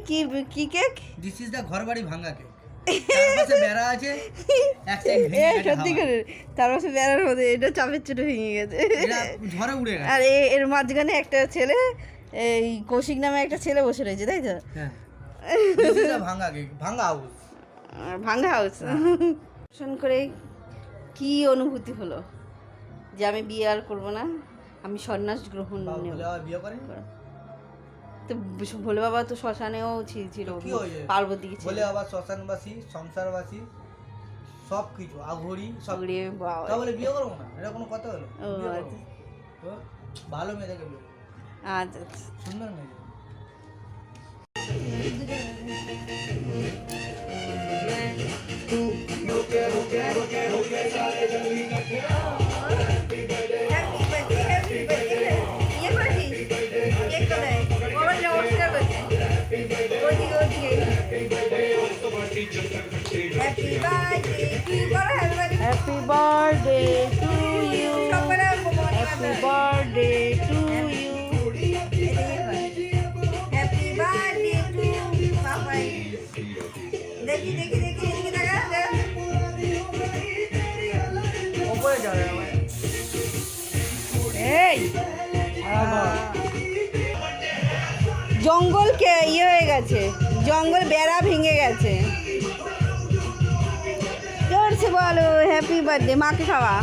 কি কি cake? This is the ঘরবাড়ি ভাঙা কেক। চারপাশে বেড়া আছে, এক সাইড ভেঙে গেছে সত্যি হাওয়ায়। করে তার পাশে বেড়ার মধ্যে এটা চাপের চোটে ভেঙে গেছে। এরা ঝড়ে উড়ে গেছে। আর এর মাঝখানে একটা ছেলে, এই কৌশিক নামে একটা ছেলে বসে রয়েছে, তাই তো? হ্যাঁ, দিস ইজ দা ভাঙা কেক, ভাঙা হাউস। ভাঙ্গা হাউস। দর্শন করে কি অনুভূতি হলো যে আমি বিয়ে আর করবো না, আমি সন্ন্যাস গ্রহণ বাবা নেব। বলে আবার বিয়ে করেন? তো ভোলে বাবা তো শ্মশানেও ছিল, কি হয়েছে? পার্বতী বলে আবার শ্মশানবাসী, সংসারবাসী, সব কিছু আঘড়ি সব। ওরে বাবা। তা বলে বিয়ে করবো না, এটা কোনো কথা হলো? ও, বিয়ে করবো। আচ্ছা। তো ভালো মেয়ে দেখে বিয়ে করবো। আচ্ছা আচ্ছা। সুন্দর মেয়ে। Happy birthday to you. Happy birthday to you. Happy birthday to Papa. দেখি দেখি দেখি এদিকে দেখা ওপরে যাবে আমার। এই জঙ্গলকে ইয়ে হয়ে গেছে, জঙ্গল বেড়া ভেঙে গেছে। জোরসে বলো হ্যাপি বার্থডে, মাকে খাওয়া।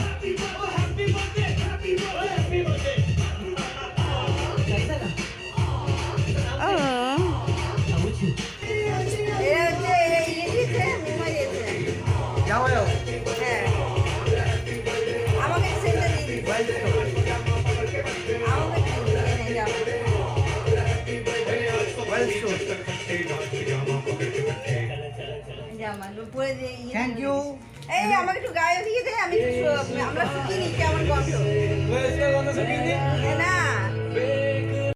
যাও যাও। আমাকে সেটা দিয়ে দিবি। Thank you. এই আমাকে একটু গায়ে দিয়ে দে, আমি একটু আমরা শুকিয়ে নিই কেমন গন্ধ।